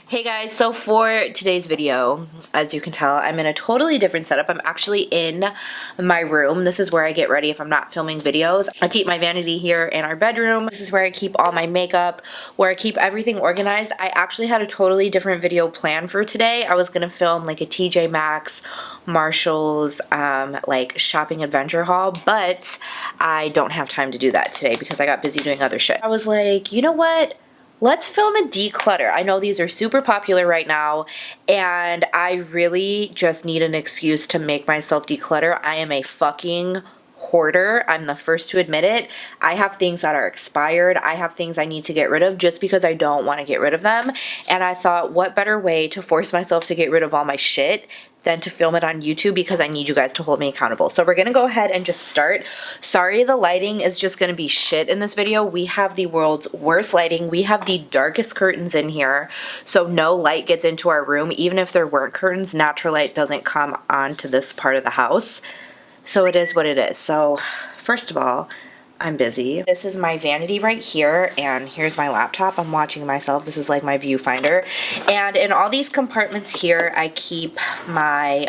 Hey guys, so for today's video, as you can tell, I'm in a totally different setup. I'm actually in my room. This is where I get ready if I'm not filming videos. I keep my vanity here in our bedroom. This is where I keep all my makeup, where I keep everything organized. I actually had a totally different video planned for today. I was gonna film like a TJ Maxx, Marshall's, like shopping adventure haul, but I don't have time to do that today because I got busy doing other shit. I was like, you know what? Let's film a declutter. I know these are super popular right now, and I really just need an excuse to make myself declutter. I am a fucking hoarder. I'm the first to admit it. I have things that are expired. I have things I need to get rid of just because I don't want to get rid of them. And I thought, what better way to force myself to get rid of all my shit than to film it on YouTube, because I need you guys to hold me accountable. So we're gonna go ahead and just start. Sorry, the lighting is just gonna be shit in this video. We have the world's worst lighting. We have the darkest curtains in here, so no light gets into our room. Even if there weren't curtains, natural light doesn't come onto this part of the house. So it is what it is. So first of all, I'm busy. This is my vanity right here, and here's my laptop. I'm watching myself. This is like my viewfinder. And in all these compartments here, I keep my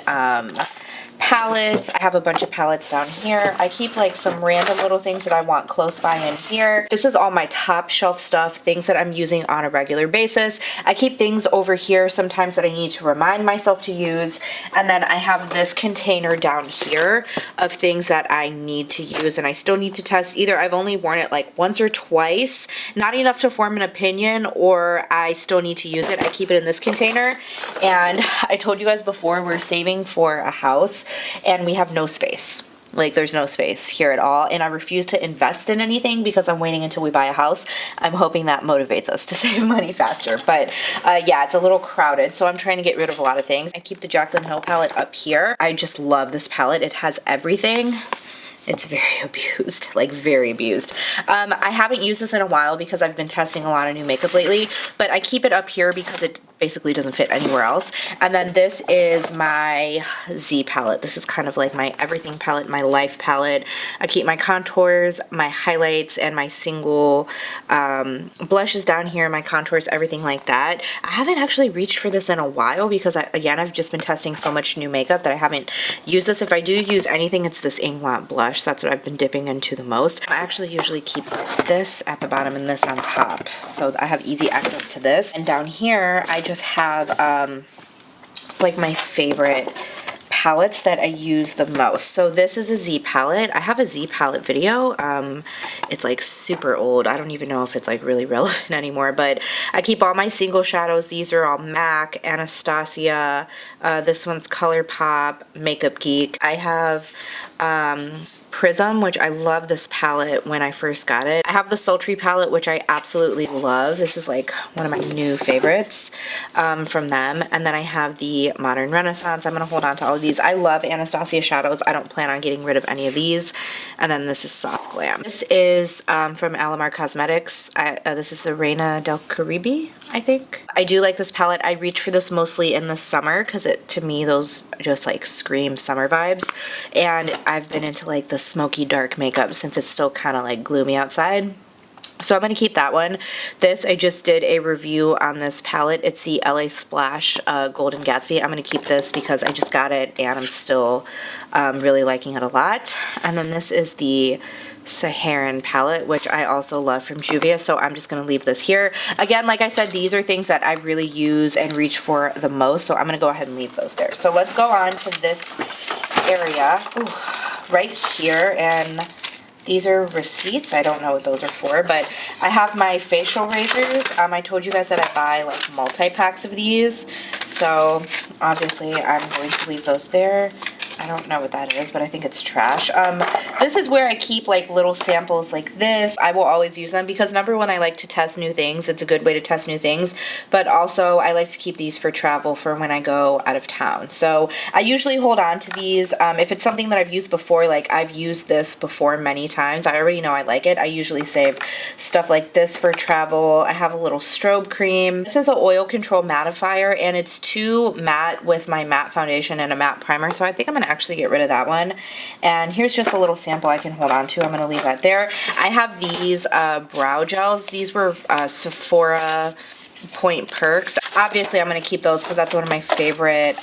palettes. I have a bunch of palettes down here. I keep like some random little things that I want close by in here. This is all my top shelf stuff, things that I'm using on a regular basis. I keep things over here sometimes that I need to remind myself to use. And then I have this container down here of things that I need to use and I still need to test. Either I've only worn it like once or twice, not enough to form an opinion, or I still need to use it. I keep it in this container. And I told you guys before, we're saving for a house and we have no space. Like, there's no space here at all, and I refuse to invest in anything because I'm waiting until we buy a house. I'm hoping that motivates us to save money faster, but yeah, it's a little crowded, so I'm trying to get rid of a lot of things. I keep the Jaclyn Hill palette up here. I just love this palette. It has everything. It's very abused, like very abused. I haven't used this in a while because I've been testing a lot of new makeup lately, but I keep it up here because it basically doesn't fit anywhere else. And then this is my Z palette. This is kind of like my everything palette, my life palette. I keep my contours, my highlights, and my single blushes down here, my contours, everything like that. I haven't actually reached for this in a while because, I've just been testing so much new makeup that I haven't used this. If I do use anything, it's this Inkblot blush. That's what I've been dipping into the most. I actually usually keep this at the bottom and this on top, so I have easy access to this. And down here, I just have like my favorite palettes that I use the most. So this is a Z palette. I have a Z palette video. It's like super old. I don't even know if it's like really relevant anymore, but I keep all my single shadows. These are all MAC, Anastasia. This one's ColourPop, Makeup Geek. I have Prism, which I love this palette when I first got it. I have the Sultry palette, which I absolutely love. This is like one of my new favorites from them. And then I have the Modern Renaissance. I'm going to hold on to all of these. I love Anastasia shadows. I don't plan on getting rid of any of these. And then this is Soft Glam. This is from Alamar Cosmetics. This is the Reina del Caribe, I think. I do like this palette. I reach for this mostly in the summer because to me, those just like scream summer vibes. And I've been into like the smoky dark makeup since it's still kind of like gloomy outside. So I'm going to keep that one. This, I just did a review on this palette. It's the LA Splash Golden Gatsby. I'm going to keep this because I just got it and I'm still really liking it a lot. And then this is the Saharan palette, which I also love from Juvia, so I'm just going to leave this here. Again, like I said, these are things that I really use and reach for the most, so I'm going to go ahead and leave those there. So let's go on to this area right here, and these are receipts. I don't know what those are for, but I have my facial razors. I told you guys that I buy like multi-packs of these, so obviously I'm going to leave those there. I don't know what that is, but I think it's trash. This is where I keep like little samples like this. I will always use them because number one, I like to test new things. It's a good way to test new things, but also I like to keep these for travel for when I go out of town. So I usually hold on to these. If it's something that I've used before, like I've used this before many times, I already know I like it. I usually save stuff like this for travel. I have a little strobe cream. This is an oil control mattifier, and it's too matte with my matte foundation and a matte primer, so I think I'm going to actually get rid of that one. And here's just a little sample I can hold on to. I'm going to leave that there. I have these brow gels. These were Sephora Point Perks. Obviously, I'm going to keep those because that's one of my favorite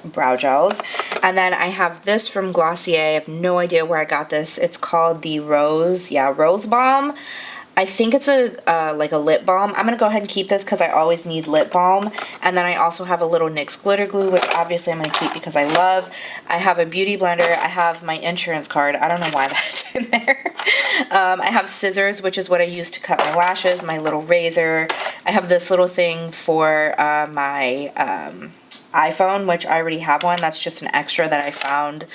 brow gels. And then I have this from Glossier. I have no idea where I got this. It's called the Rose Balm. I think it's a like a lip balm. I'm going to go ahead and keep this because I always need lip balm. And then I also have a little NYX glitter glue, which obviously I'm going to keep because I love. I have a beauty blender. I have my insurance card. I don't know why that's in there. I have scissors, which is what I use to cut my lashes, my little razor. I have this little thing for my iPhone, which I already have one. That's just an extra that I found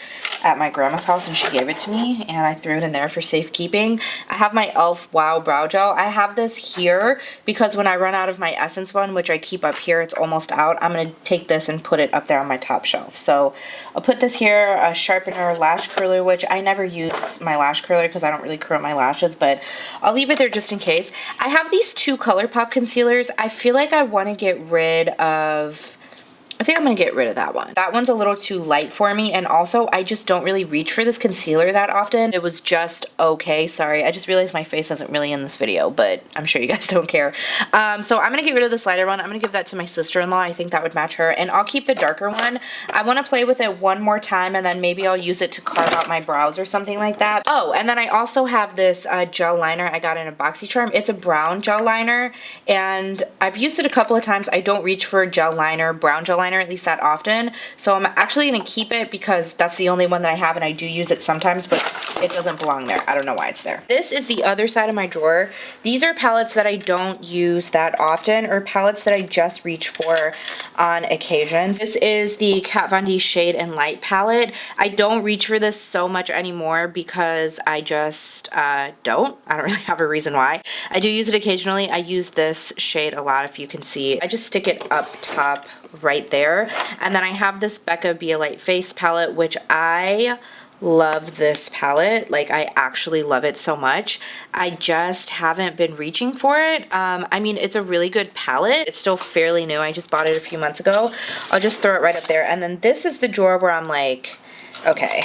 at my grandma's house and she gave it to me and I threw it in there for safekeeping. I have my e.l.f. Wow Brow Gel. I have this here because when I run out of my Essence one, which I keep up here, it's almost out, I'm going to take this and put it up there on my top shelf. So I'll put this here, a sharpener, lash curler, which I never use my lash curler because I don't really curl my lashes, but I'll leave it there just in case. I have these two ColourPop concealers. I feel like I want to get rid of... I think I'm going to get rid of that one. That one's a little too light for me, and also I just don't really reach for this concealer that often. It was just okay. Sorry, I just realized my face isn't really in this video, but I'm sure you guys don't care. So I'm going to get rid of this lighter one. I'm going to give that to my sister-in-law. I think that would match her, and I'll keep the darker one. I want to play with it one more time, and then maybe I'll use it to carve out my brows or something like that. Oh, and then I also have this gel liner I got in a BoxyCharm. It's a brown gel liner, and I've used it a couple of times. I don't reach for gel liner, brown gel liner, at least that often, so I'm actually going to keep it because that's the only one that I have and I do use it sometimes, but it doesn't belong there. I don't know why it's there. This is the other side of my drawer. These are palettes that I don't use that often, or palettes that I just reach for on occasions. This is the Kat Von D Shade and Light palette. I don't reach for this so much anymore because I just don't. I don't really have a reason why. I do use it occasionally. I use this shade a lot, if you can see. I just stick it up top right there. And then I have this Becca Be a Light Face palette, which I love this palette. Like, I actually love it so much. I just haven't been reaching for it. I mean, it's a really good palette. It's still fairly new. I just bought it a few months ago. I'll just throw it right up there. And then this is the drawer where I'm like, okay,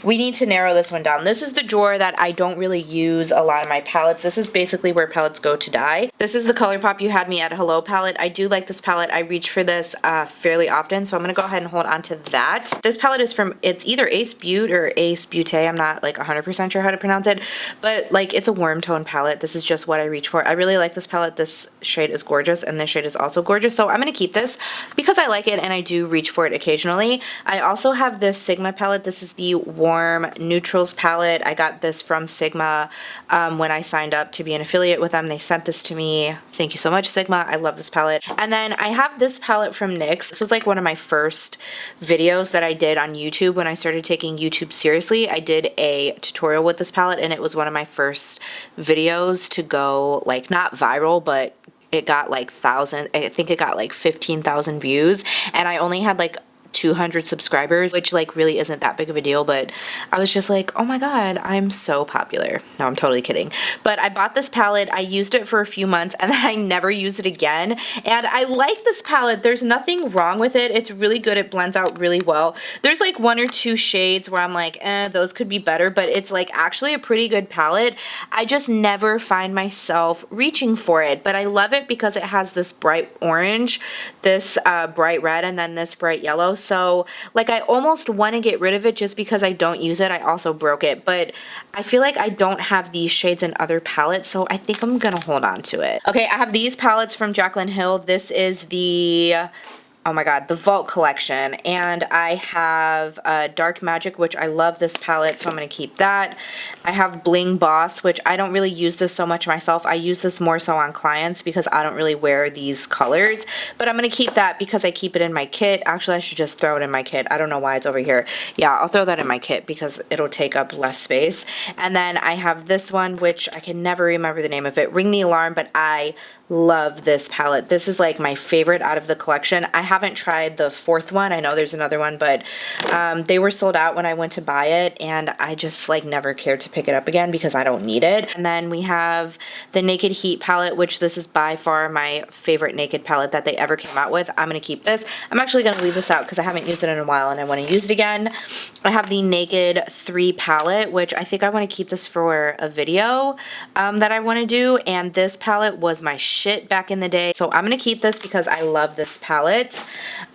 we need to narrow this one down. This is the drawer that I don't really use a lot of my palettes. This is basically where palettes go to die. This is the ColourPop You Had Me at Hello palette. I do like this palette. I reach for this fairly often, so I'm going to go ahead and hold on to that. This palette is from, it's either Ace Beaute or Ace Beauté. I'm not like 100% sure how to pronounce it, but like it's a warm tone palette. This is just what I reach for. I really like this palette. This shade is gorgeous and this shade is also gorgeous, so I'm going to keep this because I like it and I do reach for it occasionally. I also have this Sigma palette. This is the Warm Neutrals palette. I got this from Sigma when I signed up to be an affiliate with them. They sent this to me. Thank you so much, Sigma. I love this palette. And then I have this palette from NYX. This was like one of my first videos that I did on YouTube when I started taking YouTube seriously. I did a tutorial with this palette and it was one of my first videos to go like not viral, but it got like I think it got like 15,000 views, and I only had like 200 subscribers, which like really isn't that big of a deal, but I was just like, oh my god, I'm so popular. No, I'm totally kidding. But I bought this palette, I used it for a few months, and then I never used it again, and I like this palette. There's nothing wrong with it. It's really good. It blends out really well. There's like one or two shades where I'm like, those could be better, but it's like actually a pretty good palette. I just never find myself reaching for it, but I love it because it has this bright orange, this bright red, and then this bright yellow. So like I almost want to get rid of it just because I don't use it. I also broke it, but I feel like I don't have these shades in other palettes, so I think I'm gonna hold on to it. Okay, I have these palettes from Jaclyn Hill. This is the, oh my god, the Vault collection, and I have Dark Magic, which I love this palette, so I'm going to keep that. I have Bling Boss, which I don't really use this so much myself. I use this more so on clients because I don't really wear these colors, but I'm going to keep that because I keep it in my kit. Actually, I should just throw it in my kit. I don't know why it's over here. Yeah, I'll throw that in my kit because it'll take up less space. And then I have this one, which I can never remember the name of it, Ring the Alarm, but I love this palette. This is like my favorite out of the collection. I haven't tried the fourth one. I know there's another one, but they were sold out when I went to buy it, and I just like never cared to pick it up again because I don't need it. And then we have the Naked Heat palette, which this is by far my favorite Naked palette that they ever came out with. I'm going to keep this. I'm actually going to leave this out because I haven't used it in a while and I want to use it again. I have the Naked 3 palette, which I think I want to keep this for a video that I want to do, and this palette was my shit back in the day. So I'm gonna keep this because I love this palette.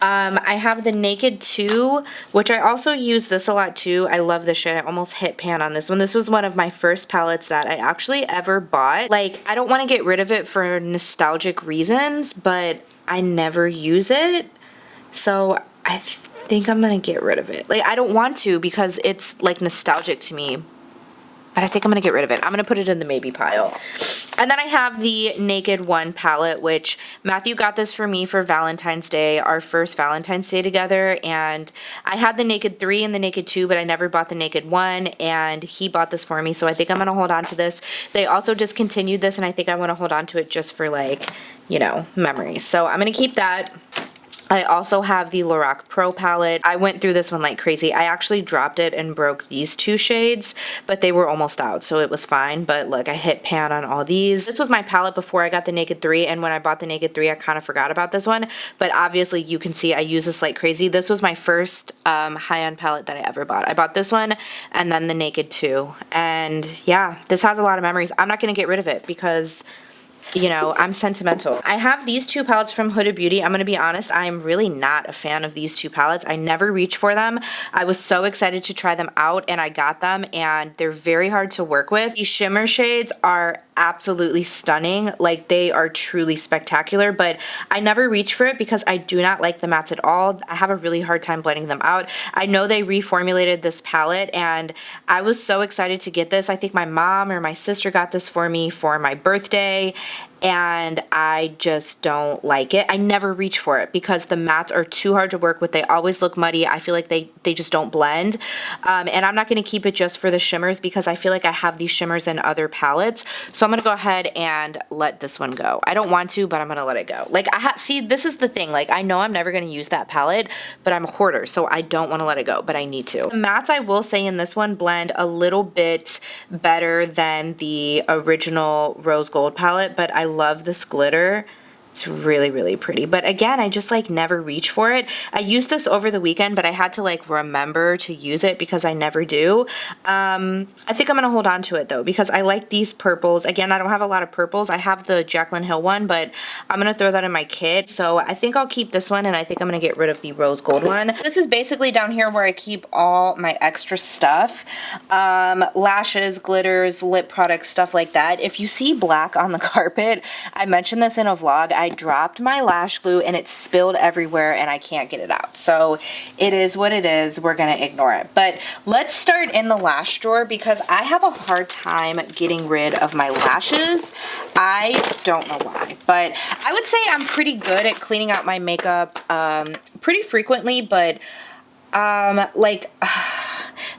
I have the Naked 2, which I also use this a lot too. I love this shit. I almost hit pan on this one. This was one of my first palettes that I actually ever bought. Like, I don't want to get rid of it for nostalgic reasons, but I never use it. So I think I'm gonna get rid of it. Like, I don't want to because it's like nostalgic to me, but I think I'm gonna get rid of it. I'm gonna put it in the maybe pile. And then I have the Naked 1 palette, which Matthew got this for me for Valentine's Day, our first Valentine's Day together. And I had the Naked 3 and the Naked 2, but I never bought the Naked 1, and he bought this for me. So I think I'm gonna hold on to this. They also discontinued this, and I think I wanna hold on to it just for, like, you know, memories. So I'm gonna keep that. I also have the Lorac Pro palette. I went through this one like crazy. I actually dropped it and broke these two shades, but they were almost out, so it was fine. But look, I hit pan on all these. This was my palette before I got the Naked 3, and when I bought the Naked 3, I kind of forgot about this one, but obviously you can see I use this like crazy. This was my first high-end palette that I ever bought. I bought this one and then the Naked 2, and yeah, this has a lot of memories. I'm not gonna get rid of it because, you know, I'm sentimental. I have these two palettes from Huda Beauty. I'm gonna be honest, I'm really not a fan of these two palettes. I never reach for them. I was so excited to try them out, and I got them, and they're very hard to work with. These shimmer shades are absolutely stunning. Like, they are truly spectacular, but I never reach for it because I do not like the mattes at all. I have a really hard time blending them out. I know they reformulated this palette, and I was so excited to get this. I think my mom or my sister got this for me for my birthday, and I just don't like it. I never reach for it because the mattes are too hard to work with. They always look muddy. I feel like they just don't blend. And I'm not going to keep it just for the shimmers because I feel like I have these shimmers in other palettes. So I'm going to go ahead and let this one go. I don't want to, but I'm going to let it go. Like, see, this is the thing. Like, I know I'm never going to use that palette, but I'm a hoarder, so I don't want to let it go, but I need to. The mattes, I will say, in this one blend a little bit better than the original rose gold palette, but I love this glitter. It's really, really pretty. But again, I just like never reach for it. I used this over the weekend, but I had to like remember to use it because I never do. I think I'm going to hold on to it though because I like these purples. Again, I don't have a lot of purples. I have the Jaclyn Hill one, but I'm going to throw that in my kit. So I think I'll keep this one, and I think I'm going to get rid of the rose gold one. This is basically down here where I keep all my extra stuff. Lashes, glitters, lip products, stuff like that. If you see black on the carpet, I mentioned this in a vlog. I dropped my lash glue and it spilled everywhere and I can't get it out. So it is what it is. We're going to ignore it. But let's start in the lash drawer because I have a hard time getting rid of my lashes. I don't know why, but I would say I'm pretty good at cleaning out my makeup pretty frequently, but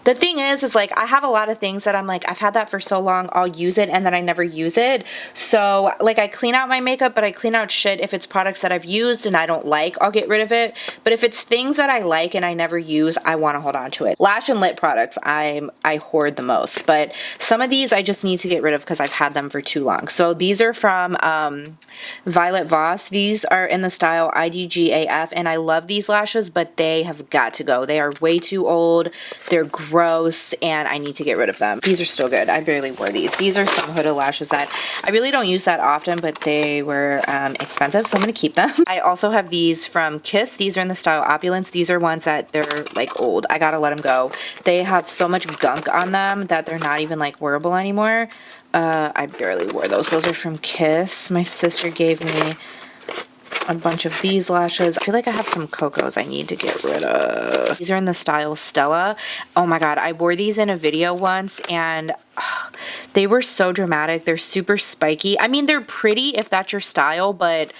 the thing is like I have a lot of things that I'm like, I've had that for so long, I'll use it, and then I never use it. So like I clean out my makeup, but I clean out shit if it's products that I've used and I don't like, I'll get rid of it. But if it's things that I like and I never use, I want to hold on to it. Lash and lip products I hoard the most, but some of these I just need to get rid of because I've had them for too long. So these are from Violet Voss. These are in the style IDGAF, and I love these lashes, but they have got to go. They are way too old. They're gross, and I need to get rid of them. These are still good. I barely wore these. These are some Huda lashes that I really don't use that often, but they were expensive, so I'm going to keep them. I also have these from Kiss. These are in the style Opulence. These are ones that they're like old. I gotta let them go. They have so much gunk on them that they're not even like wearable anymore. I barely wore those. Those are from Kiss. My sister gave me a bunch of these lashes. I feel like I have some Cocos I need to get rid of. These are in the style Stella. Oh my god, I wore these in a video once, and they were so dramatic. They're super spiky. I mean, they're pretty if that's your style, but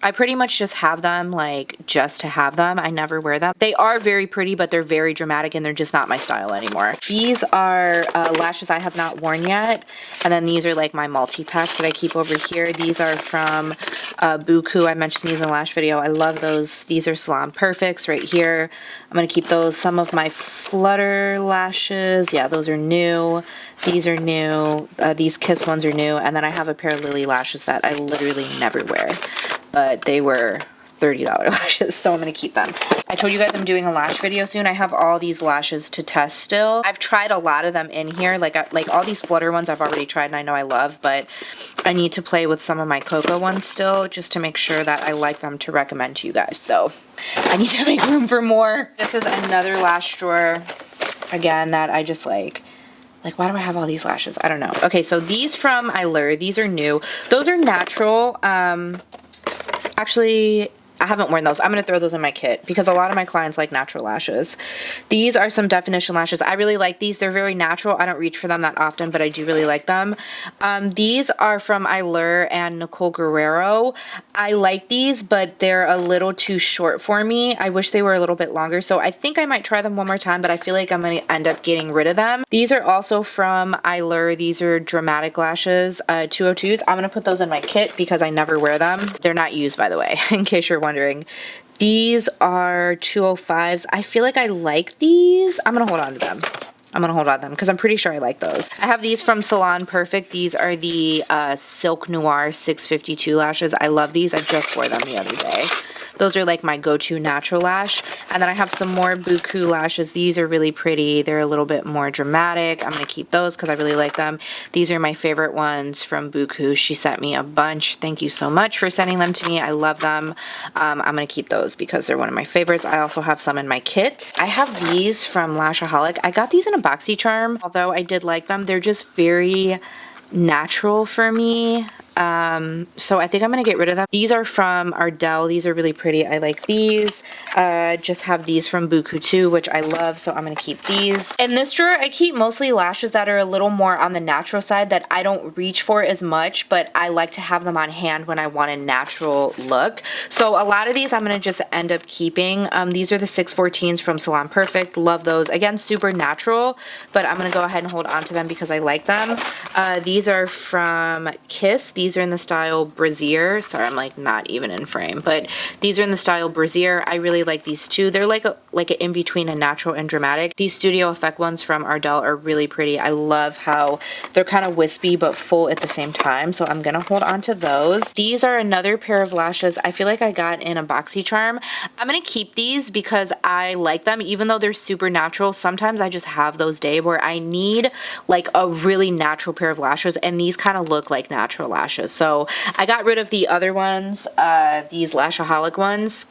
I pretty much just have them like just to have them. I never wear them. They are very pretty, but they're very dramatic and they're just not my style anymore. These are lashes I have not worn yet. And then these are like my multi-packs that I keep over here. These are from Buku. I mentioned these in the lash video. I love those. These are Salon Perfects right here. I'm going to keep those. Some of my Flutter lashes. Yeah, those are new. These are new. These Kiss ones are new. And then I have a pair of Lily lashes that I literally never wear. But they were $30 lashes, so I'm gonna keep them. I told you guys I'm doing a lash video soon. I have all these lashes to test still. I've tried a lot of them in here, like all these Flutter ones I've already tried and I know I love, but I need to play with some of my Cocoa ones still just to make sure that I like them to recommend to you guys. So I need to make room for more. This is another lash drawer, again, that I just like, why do I have all these lashes? I don't know. Okay, so these from Eyeliner, these are new. Those are natural. Actually, I haven't worn those. I'm going to throw those in my kit because a lot of my clients like natural lashes. These are some definition lashes. I really like these. They're very natural. I don't reach for them that often, but I do really like them. These are from Eyeliner and Nicole Guerrero. I like these, but they're a little too short for me. I wish they were a little bit longer, so I think I might try them one more time, but I feel like I'm going to end up getting rid of them. These are also from Eyeliner. These are dramatic lashes, 202s. I'm going to put those in my kit because I never wear them. They're not used, by the way, in case you're wondering. These are 205s. I feel like I like these. I'm going to hold on to them. I'm going to hold on to them because I'm pretty sure I like those. I have these from Salon Perfect. These are the Silk Noir 652 lashes. I love these. I just wore them the other day. Those are like my go-to natural lash. And then I have some more Buku lashes. These are really pretty. They're a little bit more dramatic. I'm going to keep those because I really like them. These are my favorite ones from Buku. She sent me a bunch. Thank you so much for sending them to me. I love them. I'm going to keep those because they're one of my favorites. I also have some in my kit. I have these from Lashaholic. I got these in a BoxyCharm, although I did like them. They're just very natural for me. So I think I'm gonna get rid of them. These are from Ardell. These are really pretty. I like these. Just have these from Buku too, which I love, so I'm gonna keep these. In this drawer, I keep mostly lashes that are a little more on the natural side that I don't reach for as much, but I like to have them on hand when I want a natural look. So a lot of these I'm gonna just end up keeping. These are the 614s from Salon Perfect. Love those. Again, super natural, but I'm gonna go ahead and hold on to them because I like them. These are from Kiss. These are in the style Brassiere. Sorry, I'm like not even in frame, but these are in the style Brassiere. I really like these too. They're like an in between a natural and dramatic. These Studio Effect ones from Ardell are really pretty. I love how they're kind of wispy but full at the same time, so I'm gonna hold on to those. These are another pair of lashes I feel like I got in a BoxyCharm. I'm gonna keep these because I like them, even though they're super natural. Sometimes I just have those days where I need like a really natural pair of lashes, and these kind of look like natural lashes. So I got rid of the other ones, these Lashaholic ones,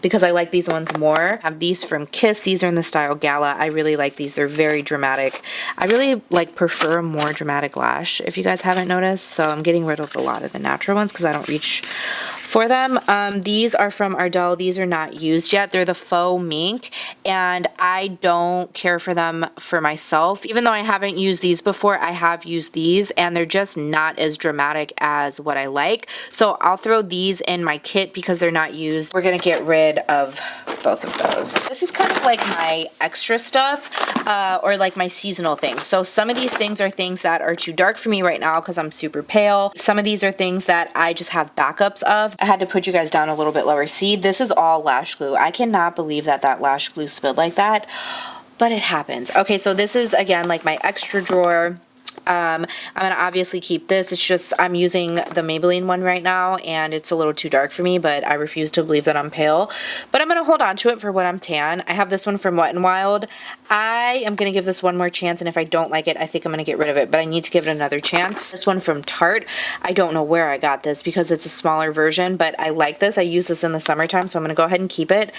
because I like these ones more. I have these from Kiss. These are in the style Gala. I really like these. They're very dramatic. I really prefer a more dramatic lash, if you guys haven't noticed. So I'm getting rid of a lot of the natural ones because I don't reach for them. These are from Ardell. These are not used yet. They're the faux mink, and I don't care for them for myself. Even though I haven't used these before, I have used these, and they're just not as dramatic as what I like. So I'll throw these in my kit because they're not used. We're gonna get rid of both of those. This is kind of like my extra stuff, or like my seasonal things. So some of these things are things that are too dark for me right now because I'm super pale. Some of these are things that I just have backups of. I had to put you guys down a little bit lower. See, this is all lash glue. I cannot believe that that lash glue spilled like that, but it happens. Okay, so this is again like my extra drawer. I'm gonna obviously keep this. It's just I'm using the Maybelline one right now and it's a little too dark for me, but I refuse to believe that I'm pale. But I'm gonna hold on to it for when I'm tan. I have this one from Wet n Wild. I am gonna give this one more chance, and if I don't like it, I think I'm gonna get rid of it, but I need to give it another chance. This one from Tarte. I don't know where I got this because it's a smaller version, but I like this. I use this in the summertime, so I'm gonna go ahead and keep it.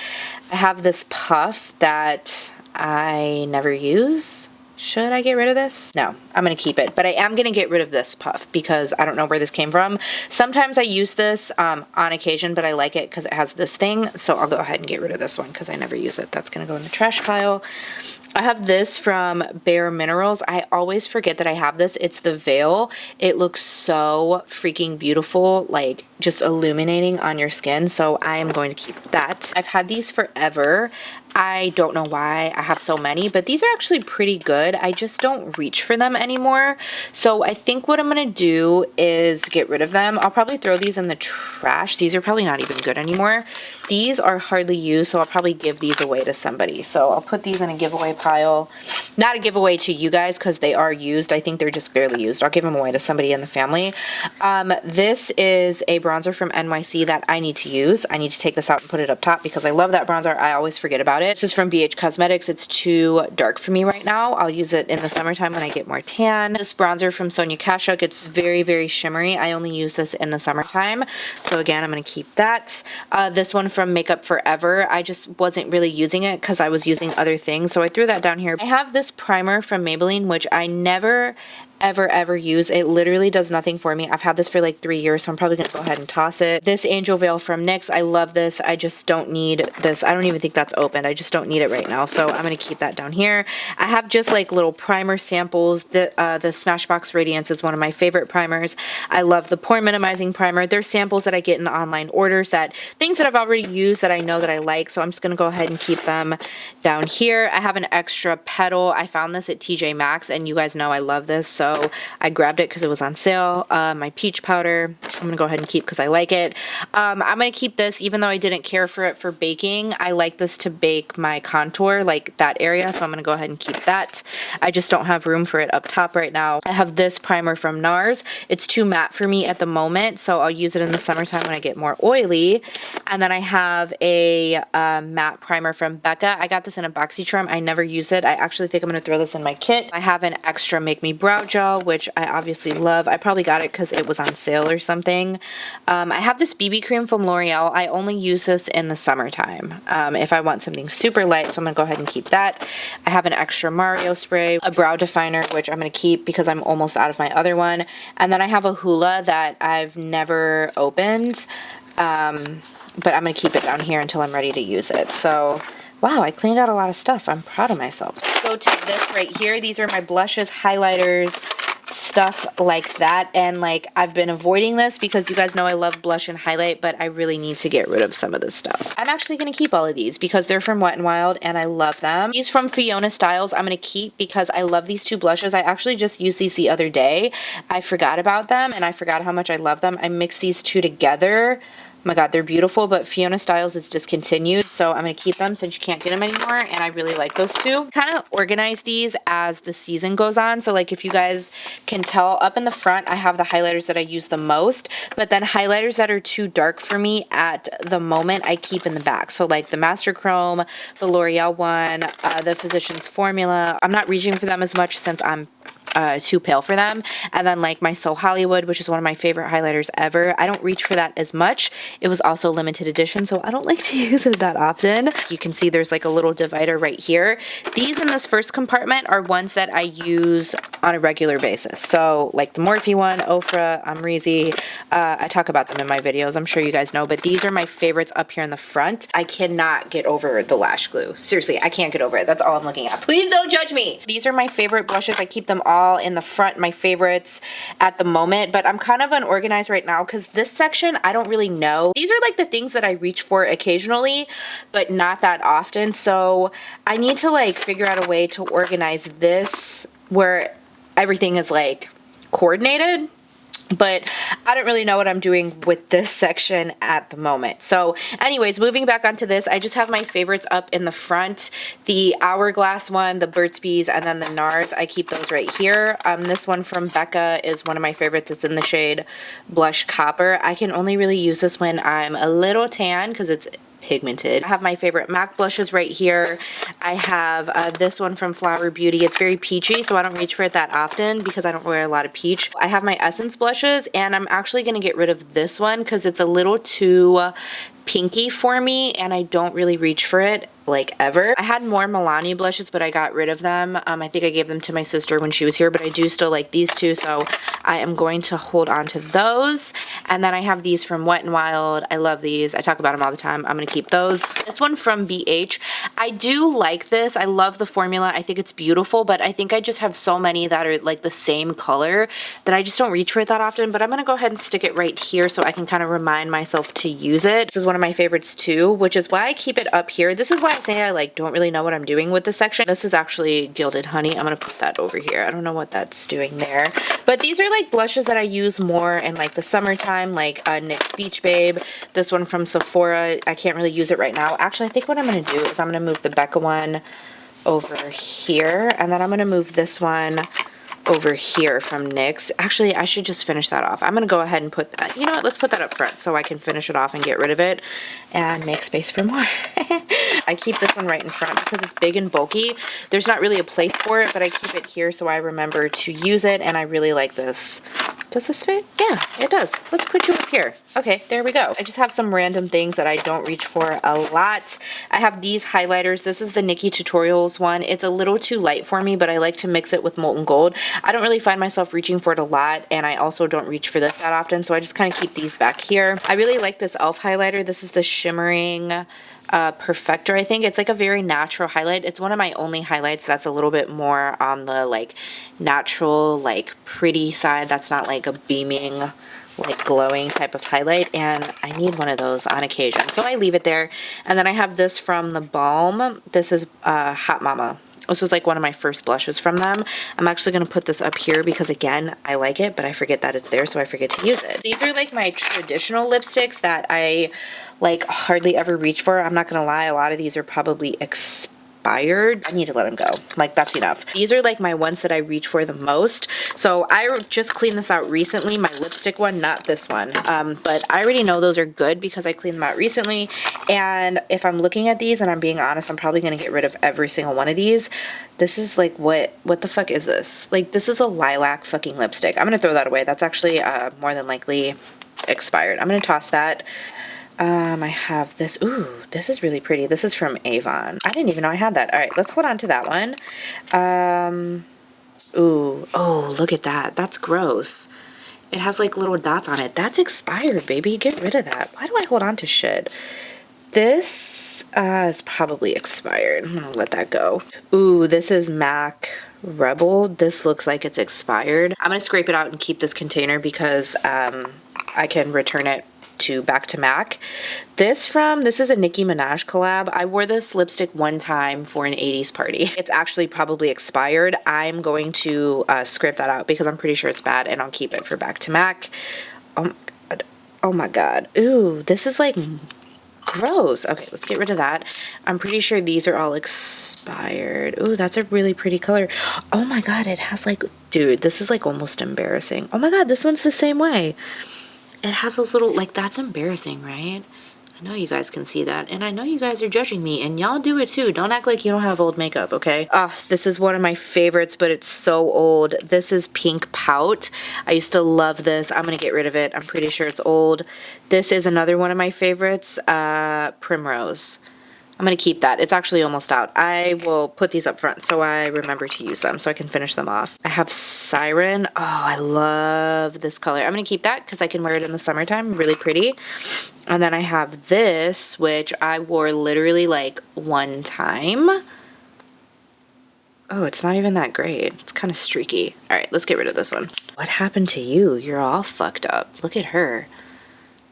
I have this puff that I never use. Should I get rid of this? No, I'm going to keep it. But I am going to get rid of this puff because I don't know where this came from. Sometimes I use this on occasion, but I like it because it has this thing. So I'll go ahead and get rid of this one because I never use it. That's going to go in the trash pile. I have this from Bare Minerals. I always forget that I have this. It's the Veil. It looks so freaking beautiful, like just illuminating on your skin. So I am going to keep that. I've had these forever. I don't know why I have so many, but these are actually pretty good. I just don't reach for them anymore. So I think what I'm going to do is get rid of them. I'll probably throw these in the trash. These are probably not even good anymore. These are hardly used, so I'll probably give these away to somebody. So I'll put these in a giveaway pile. Not a giveaway to you guys because they are used. I think they're just barely used. I'll give them away to somebody in the family. This is a bronzer bronzer from NYC that I need to use. I need to take this out and put it up top because I love that bronzer. I always forget about it. This is from BH Cosmetics. It's too dark for me right now. I'll use it in the summertime when I get more tan. This bronzer from Sonia Kashuk. It's very, very shimmery. I only use this in the summertime. So again, I'm going to keep that. This one from Makeup Forever. I just wasn't really using it because I was using other things. So I threw that down here. I have this primer from Maybelline, which I never ever use. It literally does nothing for me. I've had this for like 3 years, so I'm probably gonna go ahead and toss it. This Angel Veil from NYX, I love this. I just don't need this. I don't even think that's open. I just don't need it right now, so I'm gonna keep that down here. I have just like little primer samples. The Smashbox Radiance is one of my favorite primers. I love the pore minimizing primer. There's samples that I get in online orders, that things that I've already used that I know that I like, so I'm just gonna go ahead and keep them down here. I have an extra petal. I found this at TJ Maxx, and you guys know I love this, so I grabbed it because it was on sale. My peach powder, I'm gonna go ahead and keep because I like it. I'm gonna keep this even though I didn't care for it for baking. I like this to bake my contour, like that area, so I'm gonna go ahead and keep that. I just don't have room for it up top right now. I have this primer from NARS. It's too matte for me at the moment, so I'll use it in the summertime when I get more oily. And then I have a matte primer from Becca. I got this in a BoxyCharm. I never use it. I actually think I'm gonna throw this in my kit. I have an extra Make Me Brow Gel, which I obviously love. I probably got it because it was on sale or something. I have this BB cream from L'Oreal. I only use this in the summertime if I want something super light, so I'm going to go ahead and keep that. I have an extra Mario spray, a brow definer, which I'm going to keep because I'm almost out of my other one. And then I have a Hoola that I've never opened, but I'm going to keep it down here until I'm ready to use it. So wow, I cleaned out a lot of stuff. I'm proud of myself. Go to this right here. These are my blushes, highlighters, stuff like that. And like, I've been avoiding this because you guys know I love blush and highlight, but I really need to get rid of some of this stuff. I'm actually going to keep all of these because they're from Wet n Wild and I love them. These from Fiona Styles I'm going to keep because I love these two blushes. I actually just used these the other day. I forgot about them and I forgot how much I love them. I mixed these two together. Oh my god, they're beautiful, but Fiona Styles is discontinued, so I'm going to keep them since you can't get them anymore, and I really like those two. Kind of organize these as the season goes on, so like if you guys can tell, up in the front I have the highlighters that I use the most, but then highlighters that are too dark for me at the moment I keep in the back. So like the Master Chrome, the L'Oreal one, the Physicians Formula. I'm not reaching for them as much since I'm too pale for them. And then like my So Hollywood, which is one of my favorite highlighters ever. I don't reach for that as much. It was also limited edition, so I don't like to use it that often. You can see there's like a little divider right here. These in this first compartment are ones that I use on a regular basis. So like the Morphe one, Ofra, Amrezy, I talk about them in my videos. I'm sure you guys know, but these are my favorites up here in the front. I cannot get over the lash glue. Seriously, I can't get over it. That's all I'm looking at. Please don't judge me. These are my favorite blushes. I keep them all in the front, my favorites at the moment, but I'm kind of unorganized right now because this section I don't really know. These are like the things that I reach for occasionally, but not that often, so I need to like figure out a way to organize this where everything is like coordinated. But I don't really know what I'm doing with this section at the moment. So anyways, moving back onto this, I just have my favorites up in the front. The Hourglass one, the Burt's Bees, and then the NARS. I keep those right here. This one from Becca is one of my favorites. It's in the shade Blush Copper. I can only really use this when I'm a little tan because it's pigmented. I have my favorite MAC blushes right here. I have this one from Flower Beauty. It's very peachy, so I don't reach for it that often because I don't wear a lot of peach. I have my Essence blushes, and I'm actually going to get rid of this one because it's a little too pinky for me, and I don't really reach for it like ever. I had more Milani blushes, but I got rid of them. I think I gave them to my sister when she was here, but I do still like these two, so I am going to hold on to those. And then I have these from Wet n Wild. I love these. I talk about them all the time. I'm going to keep those. This one from BH. I do like this. I love the formula. I think it's beautiful, but I think I just have so many that are like the same color that I just don't reach for it that often, but I'm going to go ahead and stick it right here so I can kind of remind myself to use it. This is one of my favorites too, which is why I keep it up here. This is why I say I like don't really know what I'm doing with this section. This is actually Gilded Honey. I'm gonna put that over here. I don't know what that's doing there, but these are like blushes that I use more in like the summertime, like NYX Beach Babe. This one from Sephora, I can't really use it right now. Actually, I think what I'm gonna do is I'm gonna move the Becca one over here, and then I'm gonna move this one over here from NYX. Actually, I should just finish that off. I'm going to go ahead and put that, you know what, let's put that up front so I can finish it off and get rid of it and make space for more. I keep this one right in front because it's big and bulky. There's not really a place for it, but I keep it here so I remember to use it, and I really like this. Does this fit? Yeah, it does. Let's put you up here. Okay, there we go. I just have some random things that I don't reach for a lot. I have these highlighters. This is the Nikki Tutorials one. It's a little too light for me, but I like to mix it with molten gold. I don't really find myself reaching for it a lot, and I also don't reach for this that often, so I just kind of keep these back here. I really like this e.l.f. highlighter. This is the Shimmering Perfector, I think. It's like a very natural highlight. It's one of my only highlights that's a little bit more on the like natural, like pretty side. That's not like a beaming, like glowing type of highlight, and I need one of those on occasion, so I leave it there. And then I have this from the Balm. This is Hot Mama. This was like one of my first blushes from them. I'm actually going to put this up here because, again, I like it, but I forget that it's there, so I forget to use it. These are like my traditional lipsticks that I like hardly ever reach for. I'm not going to lie, a lot of these are probably expired. I need to let them go. Like, that's enough. These are like my ones that I reach for the most. So I just cleaned this out recently, my lipstick one, not this one. But I already know those are good because I cleaned them out recently. And if I'm looking at these and I'm being honest, I'm probably going to get rid of every single one of these. This is like, what the fuck is this? Like, this is a lilac fucking lipstick. I'm going to throw that away. That's actually more than likely expired. I'm going to toss that. I have this. Ooh, this is really pretty. This is from Avon. I didn't even know I had that. All right, let's hold on to that one. Ooh, oh, look at that. That's gross. It has like little dots on it. That's expired, baby. Get rid of that. Why do I hold on to shit? This is probably expired. I'm gonna let that go. Ooh, this is MAC Rebel. This looks like it's expired. I'm gonna scrape it out and keep this container because I can return it back to MAC. This is a Nicki Minaj collab. I wore this lipstick one time for an 80s party. It's actually probably expired. I'm going to scrape that out because I'm pretty sure it's bad, and I'll keep it for back to MAC. Oh my god. Oh my god. Ooh, this is like gross. Okay, let's get rid of that. I'm pretty sure these are all expired. Ooh, that's a really pretty color. Oh my god, it has like, dude, this is like almost embarrassing. Oh my god, this one's the same way. It has those little, like, that's embarrassing, right? I know you guys can see that, and I know you guys are judging me, and y'all do it too. Don't act like you don't have old makeup, okay? This is one of my favorites, but it's so old. This is Pink Pout. I used to love this. I'm gonna get rid of it. I'm pretty sure it's old. This is another one of my favorites, Primrose. I'm going to keep that. It's actually almost out. I will put these up front so I remember to use them so I can finish them off. I have Siren. Oh, I love this color. I'm going to keep that because I can wear it in the summertime. Really pretty. And then I have this, which I wore literally like one time. Oh, it's not even that great. It's kind of streaky. All right, let's get rid of this one. What happened to you? You're all fucked up. Look at her.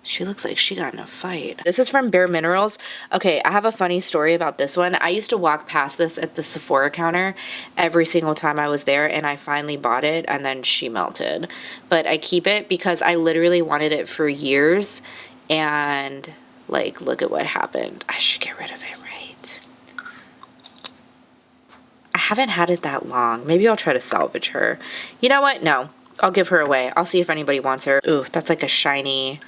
She looks like she got in a fight. This is from Bare Minerals. Okay, I have a funny story about this one. I used to walk past this at the Sephora counter every single time I was there, and I finally bought it, and then she melted. But I keep it because I literally wanted it for years, and, like, look at what happened. I should get rid of it, right? I haven't had it that long. Maybe I'll try to salvage her. You know what? No. I'll give her away. I'll see if anybody wants her. Ooh, that's like a shiny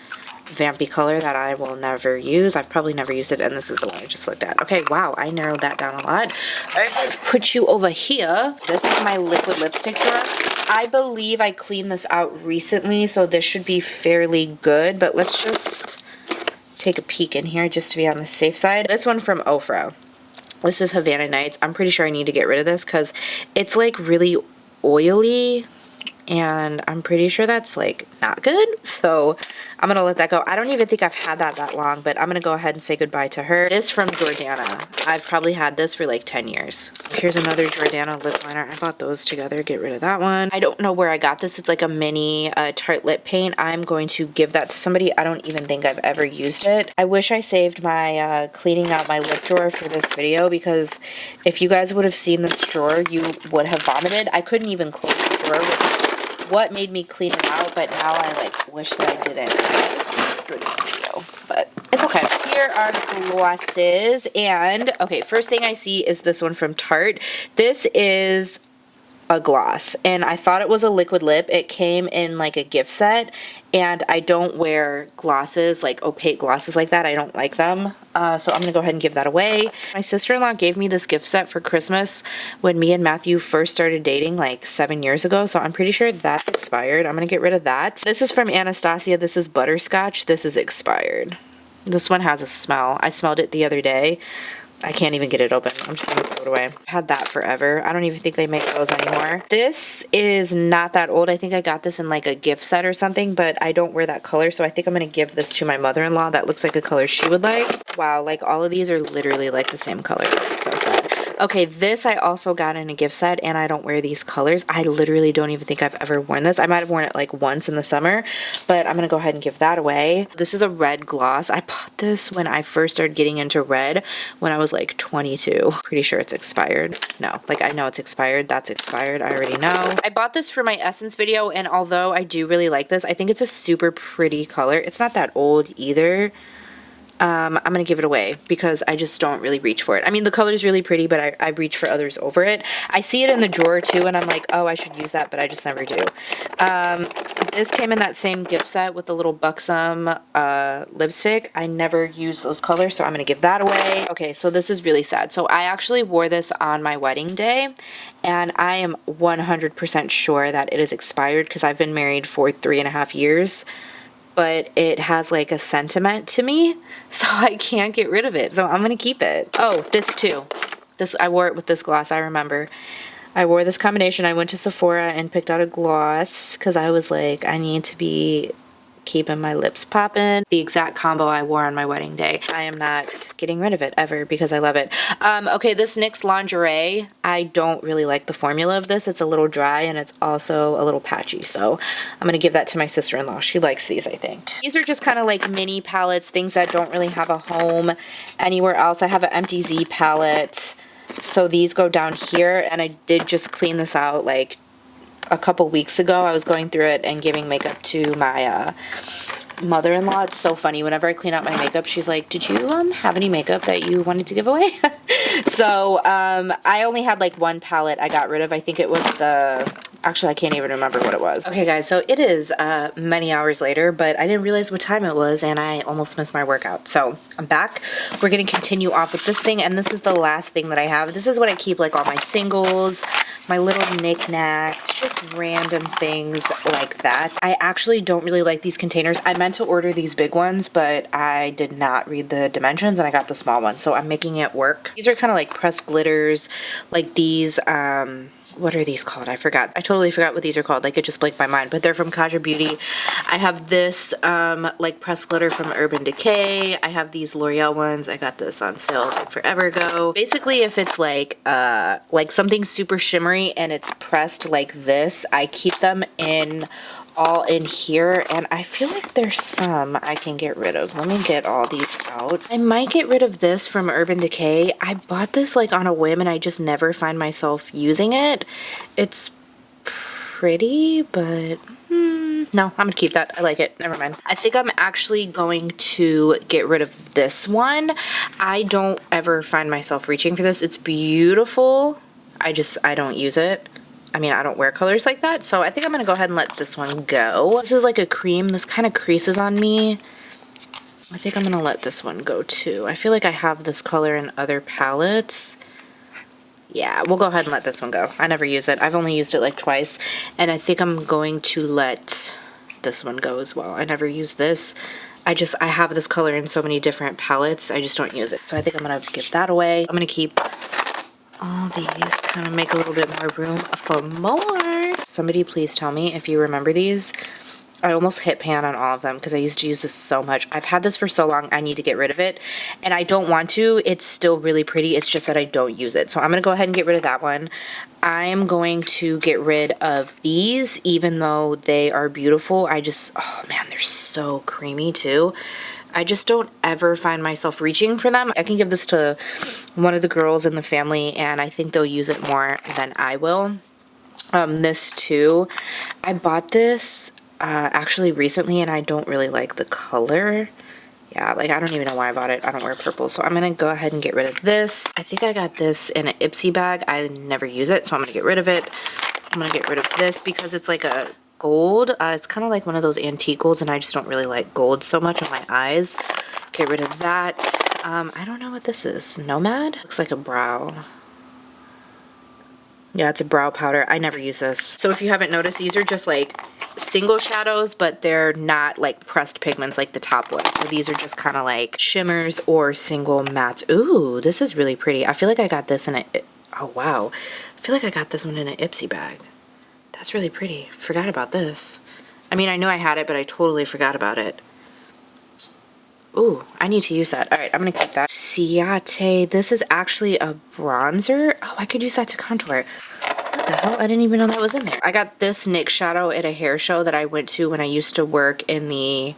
vampy color that I will never use. I've probably never used it, and this is the one I just looked at. Okay, wow, I narrowed that down a lot. All right, let's put you over here. This is my liquid lipstick drawer. I believe I cleaned this out recently, so this should be fairly good, but let's just take a peek in here just to be on the safe side. This one from Ofra. This is Havana Nights. I'm pretty sure I need to get rid of this because it's like really oily, and I'm pretty sure that's like not good, so I'm gonna let that go. I don't even think I've had that long, but I'm gonna go ahead and say goodbye to her. This from Jordana. I've probably had this for like 10 years. Here's another Jordana lip liner. I bought those together. Get rid of that one. I don't know where I got this. It's like a mini Tarte lip paint. I'm going to give that to somebody. I don't even think I've ever used it. I wish I saved my cleaning out my lip drawer for this video, because if you guys would have seen this drawer, you would have vomited. I couldn't even close the drawer with what made me clean it out, but now I like wish that I didn't for this video, but it's okay. Here are glosses, and okay, first thing I see is this one from Tarte. This is a gloss, and I thought it was a liquid lip. It came in like a gift set, and I don't wear glosses, like opaque glosses like that. I don't like them, so I'm gonna go ahead and give that away. My sister-in-law gave me this gift set for Christmas when me and Matthew first started dating like 7 years ago, so I'm pretty sure that's expired. I'm gonna get rid of that. This is from Anastasia. This is butterscotch. This is expired. This one has a smell. I smelled it the other day. I can't even get it open. I'm just gonna throw it away. I've had that forever. I don't even think they make those anymore. This is not that old. I think I got this in like a gift set or something, but I don't wear that color, so I think I'm gonna give this to my mother-in-law. That looks like a color she would like. Wow, like all of these are literally like the same color. It's so sad. Okay, this I also got in a gift set, and I don't wear these colors. I literally don't even think I've ever worn this. I might have worn it like once in the summer, but I'm gonna go ahead and give that away. This is a red gloss. I bought this when I first started getting into red when I was like 22. Pretty sure it's expired. No, like I know it's expired. That's expired. I already know. I bought this for my Essence video, and although I do really like this, I think it's a super pretty color. It's not that old either. I'm gonna give it away because I just don't really reach for it. I mean, the color is really pretty, but I reach for others over it. I see it in the drawer too, and I'm like, oh, I should use that, but I just never do. This came in that same gift set with the little buxom lipstick. I never use those colors, so I'm gonna give that away. Okay, so this is really sad. So I actually wore this on my wedding day, and I am 100% sure that it is expired because I've been married for 3.5 years. But it has like a sentiment to me, so I can't get rid of it. So I'm gonna keep it. Oh, this too. This, I wore it with this gloss, I remember. I wore this combination. I went to Sephora and picked out a gloss because I was like, I need to be keeping my lips popping. The exact combo I wore on my wedding day. I am not getting rid of it ever because I love it. Okay, this NYX lingerie, I don't really like the formula of this. It's a little dry and it's also a little patchy, so I'm gonna give that to my sister-in-law. She likes these, I think. These are just kind of like mini palettes, things that don't really have a home anywhere else. I have an Empty Z palette, so these go down here, and I did just clean this out like a couple weeks ago. I was going through it and giving makeup to my mother-in-law. It's so funny. Whenever I clean out my makeup, she's like, did you have any makeup that you wanted to give away? So I only had like one palette I got rid of. I think it was the... Actually, I can't even remember what it was. Okay, guys, so it is many hours later, but I didn't realize what time it was, and I almost missed my workout. So I'm back. We're going to continue off with this thing, and this is the last thing that I have. This is what I keep, like, all my singles, my little knickknacks, just random things like that. I actually don't really like these containers. I meant to order these big ones, but I did not read the dimensions, and I got the small ones, so I'm making it work. These are kind of like pressed glitters, like these, what are these called? I forgot. I totally forgot what these are called. Like, it just blanked my mind, but they're from Kaja Beauty. I have this, like, pressed glitter from Urban Decay. I have these L'Oreal ones. I got this on sale like forever ago. Basically, if it's like something super shimmery and it's pressed like this, I keep them in all in here, and I feel like there's some I can get rid of. Let me get all these out. I might get rid of this from Urban Decay. I bought this like on a whim and I just never find myself using it. It's pretty, but no, I'm gonna keep that. I like it. Never mind. I think I'm actually going to get rid of this one. I don't ever find myself reaching for this. It's beautiful. I don't use it. I mean, I don't wear colors like that, so I think I'm going to go ahead and let this one go. This is like a cream. This kind of creases on me. I think I'm going to let this one go too. I feel like I have this color in other palettes. Yeah, we'll go ahead and let this one go. I never use it. I've only used it like twice, and I think I'm going to let this one go as well. I never use this. I have this color in so many different palettes. I just don't use it, so I think I'm going to give that away. I'm going to keep all these, kind of make a little bit more room for more. Somebody please tell me if you remember these. I almost hit pan on all of them because I used to use this so much. I've had this for so long, I need to get rid of it. And I don't want to. It's still really pretty. It's just that I don't use it. So I'm going to go ahead and get rid of that one. I'm going to get rid of these, even though they are beautiful. Oh man, they're so creamy too. I just don't ever find myself reaching for them. I can give this to one of the girls in the family, and I think they'll use it more than I will. This too. I bought this actually recently, and I don't really like the color. Yeah, like I don't even know why I bought it. I don't wear purple, so I'm going to go ahead and get rid of this. I think I got this in an Ipsy bag. I never use it, so I'm going to get rid of it. I'm gonna get rid of this because it's like a gold. It's kind of like one of those antique golds, and I just don't really like gold so much on my eyes. Get rid of that. I don't know what this is. Nomad? Looks like a brow. Yeah, it's a brow powder. I never use this. So if you haven't noticed, these are just like single shadows, but they're not like pressed pigments like the top ones. So these are just kind of like shimmers or single mattes. Ooh, this is really pretty. I feel like I got this in a... Oh, wow. I feel like I got this one in an Ipsy bag. That's really pretty. Forgot about this. I mean, I knew I had it, but I totally forgot about it. Ooh, I need to use that. All right, I'm gonna keep that. Ciate. This is actually a bronzer. Oh, I could use that to contour. What the hell? I didn't even know that was in there. I got this NYX shadow at a hair show that I went to when I used to work in the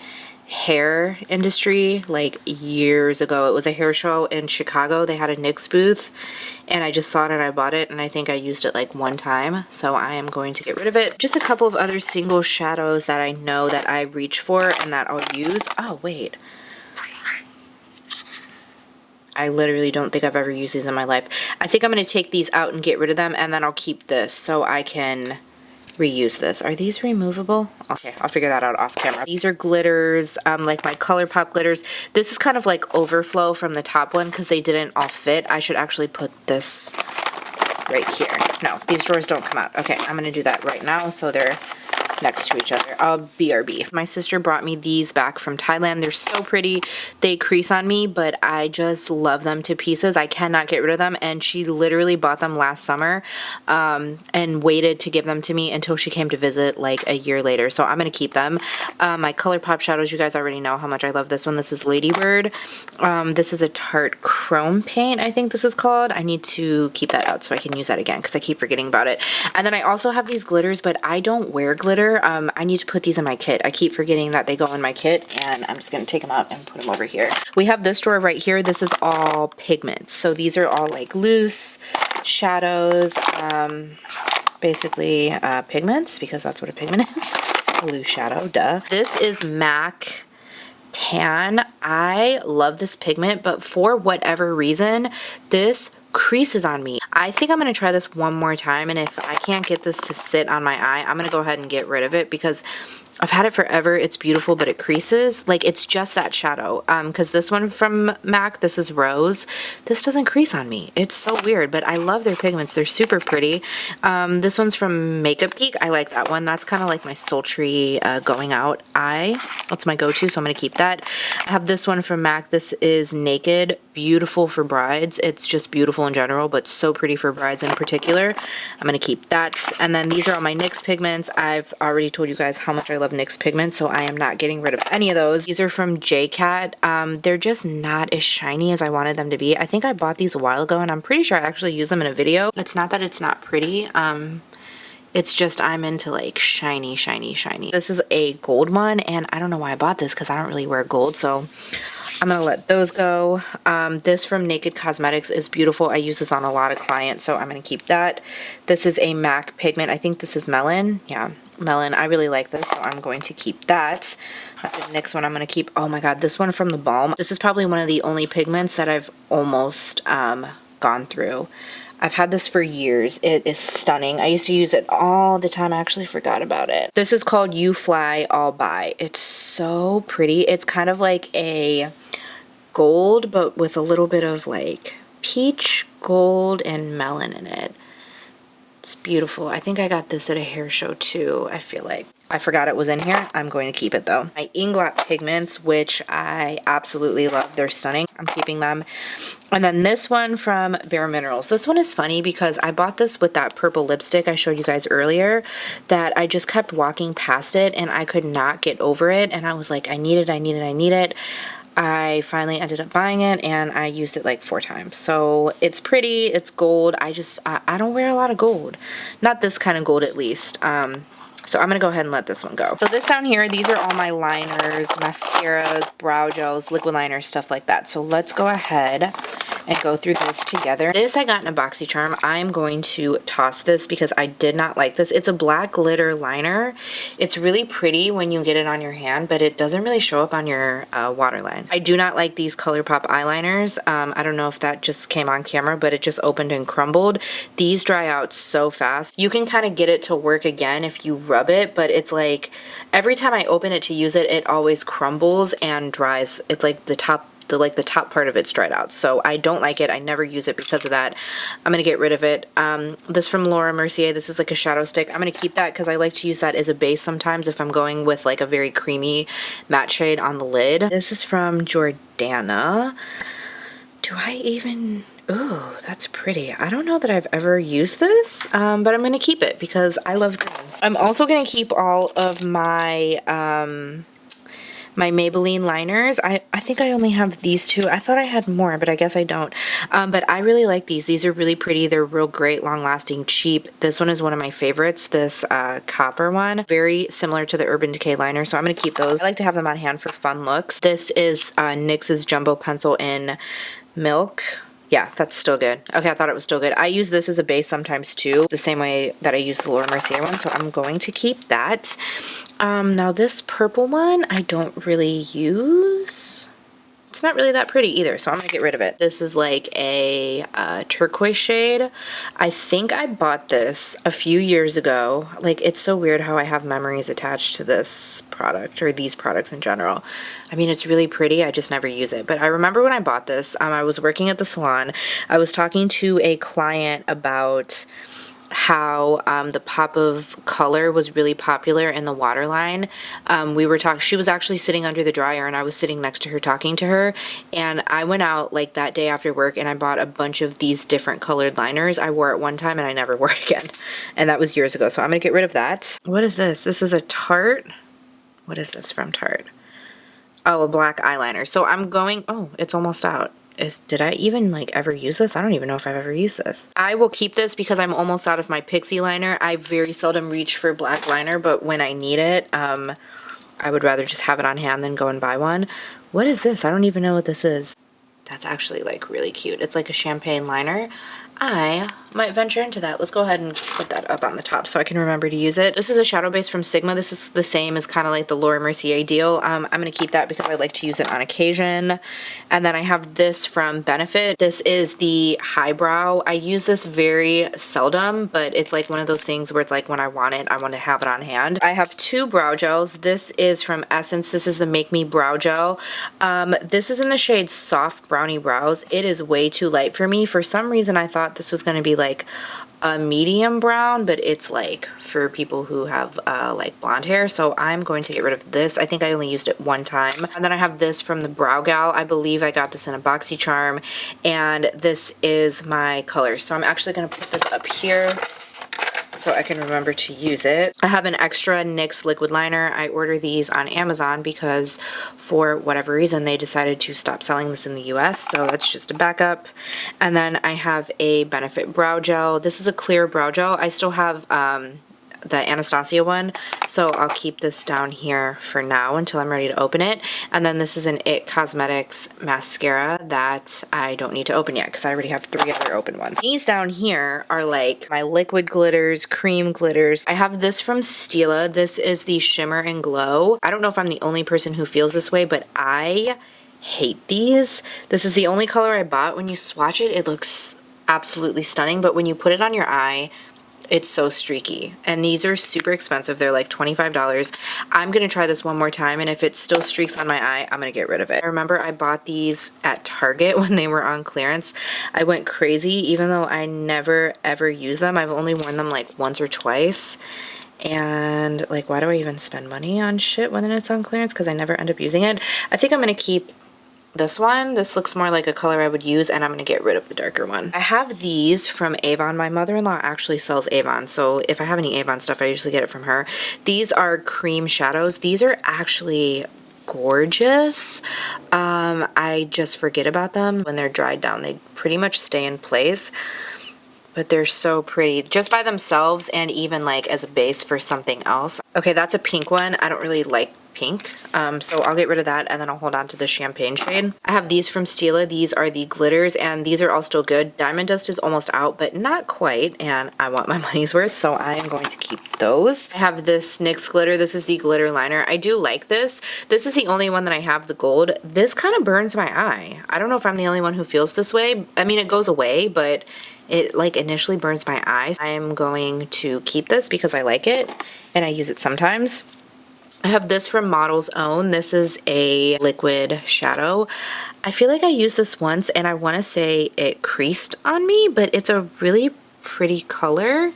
hair industry like years ago. It was a hair show in Chicago. They had a NYX booth and I just saw it and I bought it, and I think I used it like one time, so I am going to get rid of it. Just a couple of other single shadows that I know that I reach for and that I'll use. Oh, wait. I literally don't think I've ever used these in my life. I think I'm going to take these out and get rid of them, and then I'll keep this so I can reuse this. Are these removable? Okay, I'll figure that out off camera. These are glitters, like my ColourPop glitters. This is kind of like overflow from the top one because they didn't all fit. I should actually put this right here. No, these drawers don't come out. Okay, I'm going to do that right now so they're next to each other. BRB. My sister brought me these back from Thailand. They're so pretty. They crease on me, but I just love them to pieces. I cannot get rid of them, and she literally bought them last summer and waited to give them to me until she came to visit like a year later. So I'm going to keep them. My ColourPop shadows, you guys already know how much I love this one. This is Ladybird. This is a Tarte Chrome paint, I think this is called. I need to keep that out so I can use that again because I keep forgetting about it. And then I also have these glitters, but I don't wear glitter. I need to put these in my kit. I keep forgetting that they go in my kit, and I'm just going to take them out and put them over here. We have this drawer right here. This is all pigments. So these are all like loose shadows, basically pigments, because that's what a pigment is. A loose shadow, duh. This is MAC Tan. I love this pigment, but for whatever reason, this creases on me. I think I'm going to try this one more time, and if I can't get this to sit on my eye, I'm going to go ahead and get rid of it because I've had it forever. It's beautiful, but it creases. Like, it's just that shadow. Because this one from MAC, this is Rose. This doesn't crease on me. It's so weird, but I love their pigments. They're super pretty. This one's from Makeup Geek. I like that one. That's kind of like my sultry going out eye. That's my go-to, so I'm going to keep that. I have this one from MAC. This is Naked. Beautiful for brides. It's just beautiful in general, but so pretty for brides in particular. I'm going to keep that. And then these are all my NYX pigments. I've already told you guys how much I love NYX pigments, so I am not getting rid of any of those. These are from Jcat. They're just not as shiny as I wanted them to be. I think I bought these a while ago, and I'm pretty sure I actually used them in a video. It's not that it's not pretty. It's just I'm into like shiny, shiny, shiny. This is a gold one, and I don't know why I bought this because I don't really wear gold, so I'm gonna let those go. This from Naked Cosmetics is beautiful. I use this on a lot of clients, so I'm gonna keep that. This is a MAC pigment. I think this is Melon. Yeah, Melon. I really like this, so I'm going to keep that. The next one I'm going to keep, oh my god, this one from the Balm. This is probably one of the only pigments that I've almost gone through. I've had this for years. It is stunning. I used to use it all the time. I actually forgot about it. This is called You Fly All By. It's so pretty. It's kind of like a gold, but with a little bit of like peach, gold, and melon in it. It's beautiful. I think I got this at a hair show too, I feel like. I forgot it was in here. I'm going to keep it though. My Inglot pigments, which I absolutely love. They're stunning. I'm keeping them. And then this one from Bare Minerals. This one is funny because I bought this with that purple lipstick I showed you guys earlier that I just kept walking past it and I could not get over it. And I was like, I need it, I need it, I need it. I finally ended up buying it and I used it like 4 times. So it's pretty, it's gold. I don't wear a lot of gold. Not this kind of gold at least. So I'm going to go ahead and let this one go. So this down here, these are all my liners, mascaras, brow gels, liquid liners, stuff like that. So let's go ahead and go through this together. This I got in a BoxyCharm. I'm going to toss this because I did not like this. It's a black glitter liner. It's really pretty when you get it on your hand, but it doesn't really show up on your waterline. I do not like these ColourPop eyeliners. I don't know if that just came on camera, but it just opened and crumbled. These dry out so fast. You can kind of get it to work again if you rub it, but it's like every time I open it to use it, it always crumbles and dries. It's like the top part of it's dried out. So I don't like it. I never use it because of that. I'm going to get rid of it. This from Laura Mercier. This is like a shadow stick. I'm going to keep that because I like to use that as a base sometimes if I'm going with like a very creamy matte shade on the lid. This is from Jordana. Do I even... Ooh, that's pretty. I don't know that I've ever used this, but I'm going to keep it because I love greens. I'm also going to keep all of my... my Maybelline liners. I think I only have these two. I thought I had more, but I guess I don't. But I really like these. These are really pretty. They're real great, long-lasting, cheap. This one is one of my favorites, this copper one. Very similar to the Urban Decay liner, so I'm going to keep those. I like to have them on hand for fun looks. This is NYX's Jumbo Pencil in Milk. Yeah, that's still good. Okay, I thought it was still good. I use this as a base sometimes too, the same way that I use the Laura Mercier one, so I'm going to keep that. Now this purple one, I don't really use. It's not really that pretty either, so I'm going to get rid of it. This is like a turquoise shade. I think I bought this a few years ago. Like, it's so weird how I have memories attached to this product, or these products in general. I mean, it's really pretty. I just never use it. But I remember when I bought this, I was working at the salon. I was talking to a client about how the pop of color was really popular in the waterline. We were talking, she was actually sitting under the dryer and I was sitting next to her talking to her, and I went out like that day after work and I bought a bunch of these different colored liners. I wore it one time and I never wore it again, and that was years ago, so I'm gonna get rid of that. What is this? This is a Tarte. What is this from Tarte? Oh, a black eyeliner. So I'm going, oh, it's almost out. Did I even like ever use this? I don't even know if I've ever used this. I will keep this because I'm almost out of my Pixie liner. I very seldom reach for black liner, but when I need it, I would rather just have it on hand than go and buy one. What is this? I don't even know what this is. That's actually like really cute. It's like a champagne liner. I might venture into that. Let's go ahead and put that up on the top so I can remember to use it. This is a shadow base from Sigma. This is the same as kind of like the Laura Mercier deal. I'm going to keep that because I like to use it on occasion. And then I have this from Benefit. This is the Highbrow. I use this very seldom, but it's like one of those things where it's like when I want it, I want to have it on hand. I have two brow gels. This is from Essence. This is the Make Me Brow Gel. This is in the shade Soft Brownie Brows. It is way too light for me. For some reason, I thought this was going to be like a medium brown, but it's like for people who have like blonde hair, so I'm going to get rid of this. I think I only used it one time. And then I have this from the Brow Gal. I believe I got this in a BoxyCharm, and this is my color. So I'm actually going to put this up here so I can remember to use it. I have an extra NYX liquid liner. I order these on Amazon because for whatever reason they decided to stop selling this in the US, so that's just a backup. And then I have a Benefit brow gel. This is a clear brow gel. I still have the Anastasia one, so I'll keep this down here for now until I'm ready to open it. And then this is an IT Cosmetics mascara that I don't need to open yet because I already have 3 other open ones. These down here are like my liquid glitters, cream glitters. I have this from Stila. This is the Shimmer and Glow. I don't know if I'm the only person who feels this way, but I hate these. This is the only color I bought. When you swatch it, it looks absolutely stunning, but when you put it on your eye, it's so streaky. And these are super expensive. They're like $25. I'm going to try this one more time, and if it still streaks on my eye, I'm going to get rid of it. I remember I bought these at Target when they were on clearance. I went crazy, even though I never ever use them. I've only worn them like once or twice. And like, why do I even spend money on shit when it's on clearance? Because I never end up using it. I think I'm going to keep this one. This looks more like a color I would use, and I'm going to get rid of the darker one. I have these from Avon. My mother-in-law actually sells Avon, so if I have any Avon stuff, I usually get it from her. These are cream shadows. These are actually gorgeous. I just forget about them when they're dried down. They pretty much stay in place, but they're so pretty just by themselves and even like as a base for something else. Okay, that's a pink one. I don't really like pink. So I'll get rid of that and then I'll hold on to the champagne shade. I have these from Stila. These are the glitters and these are all still good. Diamond Dust is almost out, but not quite, and I want my money's worth, so I am going to keep those. I have this NYX glitter. This is the glitter liner. I do like this. This is the only one that I have, the gold. This kind of burns my eye. I don't know if I'm the only one who feels this way. I mean, it goes away, but it like initially burns my eyes. I'm going to keep this because I like it and I use it sometimes. I have this from Model's Own. This is a liquid shadow. I feel like I used this once and I want to say it creased on me, but it's a really pretty color.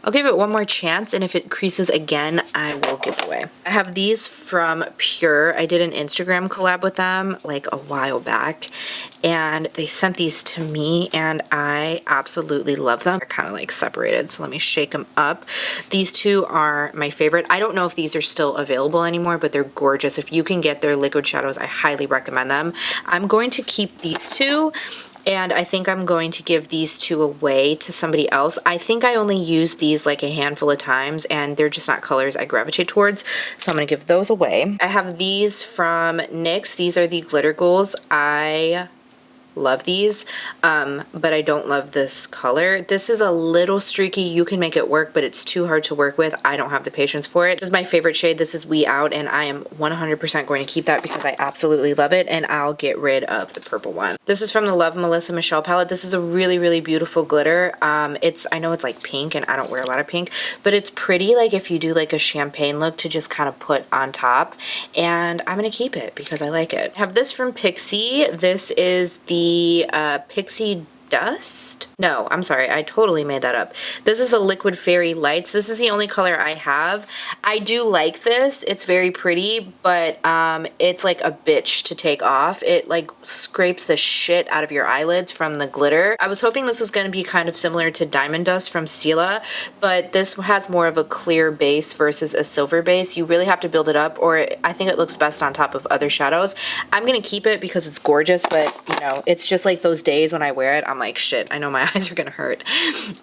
I'll give it one more chance, and if it creases again, I will give it away. I have these from Pure. I did an Instagram collab with them like a while back, and they sent these to me, and I absolutely love them. They're kind of like separated, so let me shake them up. These two are my favorite. I don't know if these are still available anymore, but they're gorgeous. If you can get their liquid shadows, I highly recommend them. I'm going to keep these two. And I think I'm going to give these two away to somebody else. I think I only used these like a handful of times and they're just not colors I gravitate towards. So I'm going to give those away. I have these from NYX. These are the glitter goals. I love these, but I don't love this color. This is a little streaky. You can make it work, but it's too hard to work with. I don't have the patience for it. This is my favorite shade. This is We Out, and I am 100% going to keep that because I absolutely love it, and I'll get rid of the purple one. This is from the Love Melissa Michelle palette. This is a really, really beautiful glitter. I know it's like pink, and I don't wear a lot of pink, but it's pretty like if you do like a champagne look to just kind of put on top, and I'm going to keep it because I like it. I have this from Pixi. This is the Pixie Dust? No, I'm sorry, I totally made that up. This is the Liquid Fairy Lights. This is the only color I have. I do like this. It's very pretty, but it's like a bitch to take off. It like scrapes the shit out of your eyelids from the glitter. I was hoping this was going to be kind of similar to Diamond Dust from Stila, but this has more of a clear base versus a silver base. You really have to build it up, or I think it looks best on top of other shadows. I'm going to keep it because it's gorgeous, but you know, it's just like those days when I wear it, I'm like, shit, I know my eyes are gonna hurt.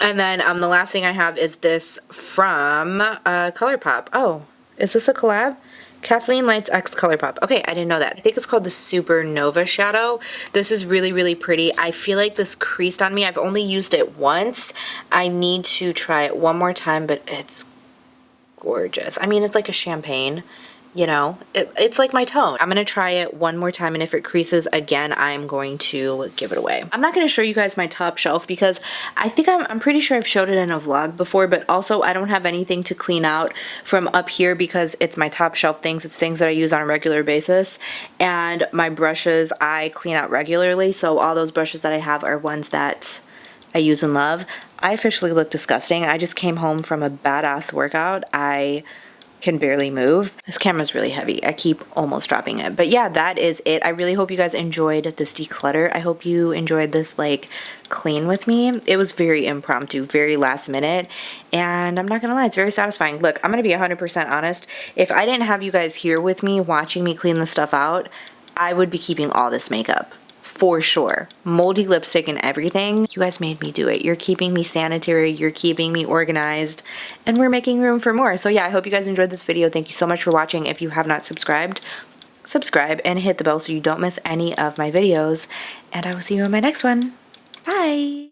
And then the last thing I have is this from ColourPop. Oh, is this a collab? Kathleen Lights X ColourPop. Okay, I didn't know that. I think it's called the Supernova shadow. This is really, really pretty. I feel like this creased on me. I've only used it once. I need to try it one more time, but it's gorgeous. I mean, it's like a champagne. You know, it's like my tone. I'm going to try it one more time, and if it creases again, I'm going to give it away. I'm not going to show you guys my top shelf because I think I'm pretty sure I've showed it in a vlog before, but also I don't have anything to clean out from up here because it's my top shelf things. It's things that I use on a regular basis, and my brushes I clean out regularly, so all those brushes that I have are ones that I use and love. I officially look disgusting. I just came home from a badass workout. I can barely move. This camera's really heavy. I keep almost dropping it. But yeah, that is it. I really hope you guys enjoyed this declutter. I hope you enjoyed this like clean with me. It was very impromptu, very last minute, and I'm not gonna lie, it's very satisfying. Look, I'm gonna be 100% honest. If I didn't have you guys here with me watching me clean this stuff out, I would be keeping all this makeup. For sure. Moldy lipstick and everything. You guys made me do it. You're keeping me sanitary, you're keeping me organized, and we're making room for more. So yeah, I hope you guys enjoyed this video. Thank you so much for watching. If you have not subscribed, subscribe and hit the bell so you don't miss any of my videos. And I will see you in my next one. Bye!